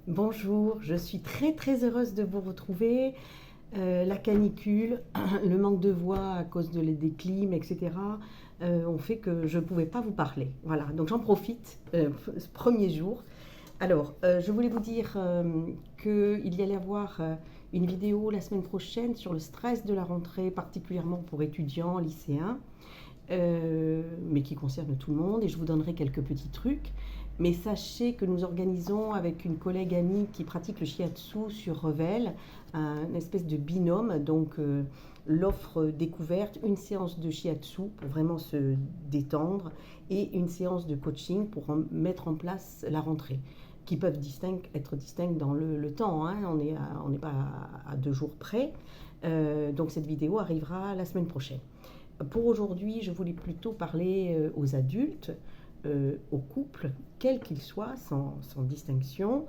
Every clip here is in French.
Bonjour, je suis très heureuse de vous retrouver. La canicule, le manque de voix à cause des clims, etc., ont fait que je ne pouvais pas vous parler. Voilà, donc j'en profite, ce premier jour. Alors, je voulais vous dire qu'il y allait avoir une vidéo la semaine prochaine sur le stress de la rentrée, particulièrement pour étudiants, lycéens, mais qui concerne tout le monde, et je vous donnerai quelques petits trucs. Mais sachez que nous organisons avec une collègue amie qui pratique le shiatsu sur Revel, un espèce de binôme, donc l'offre découverte, une séance de shiatsu pour vraiment se détendre et une séance de coaching pour mettre en place la rentrée, qui peuvent être distinctes dans le temps, hein. On n'est pas à 2 jours près. Donc cette vidéo arrivera la semaine prochaine. Pour aujourd'hui, je voulais plutôt parler aux adultes, aux couples, quels qu'ils soient, sans distinction,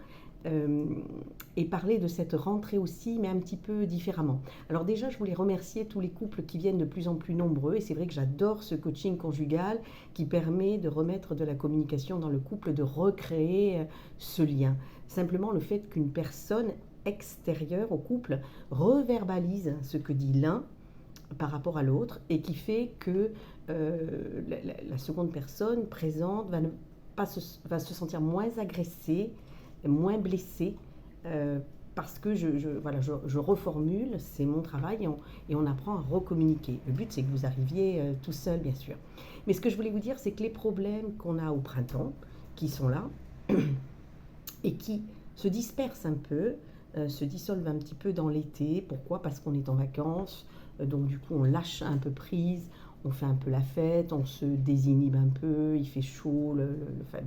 et parler de cette rentrée aussi, mais un petit peu différemment. Alors déjà, je voulais remercier tous les couples qui viennent de plus en plus nombreux, et c'est vrai que j'adore ce coaching conjugal qui permet de remettre de la communication dans le couple, de recréer ce lien. Simplement le fait qu'une personne extérieure au couple reverbalise ce que dit l'un par rapport à l'autre et qui fait que la seconde personne présente va se sentir moins agressée, moins blessée, parce que je reformule, c'est mon travail, et on apprend à recommuniquer. Le but, c'est que vous arriviez tout seul, bien sûr. Mais ce que je voulais vous dire, c'est que les problèmes qu'on a au printemps, qui sont là, et qui se dispersent un peu, se dissolvent un petit peu dans l'été. Pourquoi? Parce qu'on est en vacances, donc du coup on lâche un peu prise, on fait un peu la fête, on se désinhibe un peu, il fait chaud,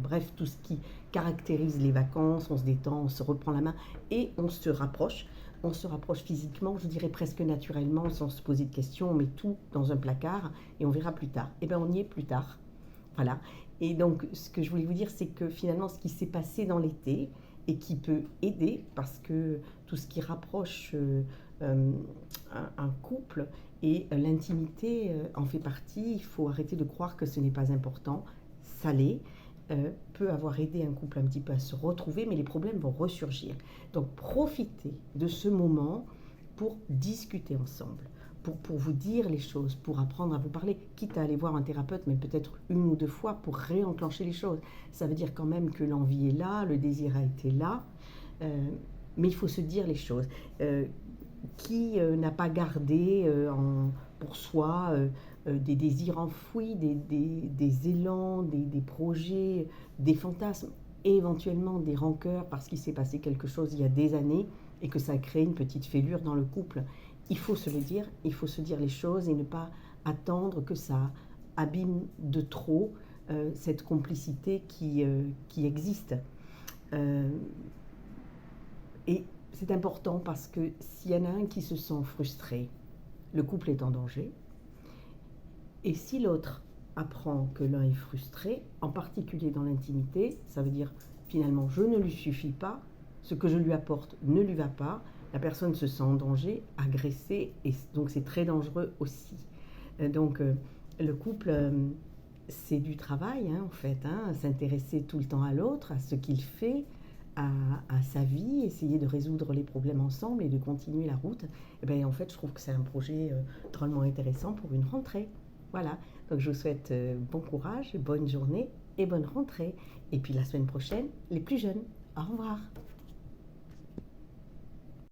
bref, tout ce qui caractérise les vacances, on se détend, on se reprend la main et on se rapproche. On se rapproche physiquement, je dirais presque naturellement, sans se poser de questions, on met tout dans un placard et on verra plus tard. Et bien on y est plus tard. Voilà. Et donc, ce que je voulais vous dire, c'est que finalement, ce qui s'est passé dans l'été et qui peut aider, parce que tout ce qui rapproche un couple et l'intimité en fait partie, il faut arrêter de croire que ce n'est pas important. Ça l'est, peut avoir aidé un couple un petit peu à se retrouver, mais les problèmes vont ressurgir. Donc, profitez de ce moment pour discuter ensemble. Pour vous dire les choses, pour apprendre à vous parler, quitte à aller voir un thérapeute, mais peut-être 1 ou 2 fois pour réenclencher les choses. Ça veut dire quand même que l'envie est là, le désir a été là, mais il faut se dire les choses. Qui n'a pas gardé pour soi des désirs enfouis, des élans, des projets, des fantasmes, et éventuellement des rancœurs parce qu'il s'est passé quelque chose il y a des années et que ça a créé une petite fêlure dans le couple. Il faut se le dire, il faut se dire les choses et ne pas attendre que ça abîme de trop cette complicité qui existe. Et c'est important parce que s'il y en a un qui se sent frustré, le couple est en danger. Et si l'autre apprend que l'un est frustré, en particulier dans l'intimité, ça veut dire finalement je ne lui suffis pas, ce que je lui apporte ne lui va pas, la personne se sent en danger, agressée, et donc c'est très dangereux aussi. Donc le couple, c'est du travail en fait, s'intéresser tout le temps à l'autre, à ce qu'il fait, à sa vie, essayer de résoudre les problèmes ensemble et de continuer la route. Et bien, en fait, je trouve que c'est un projet drôlement intéressant pour une rentrée. Voilà, donc je vous souhaite bon courage, bonne journée et bonne rentrée. Et puis la semaine prochaine, les plus jeunes. Au revoir.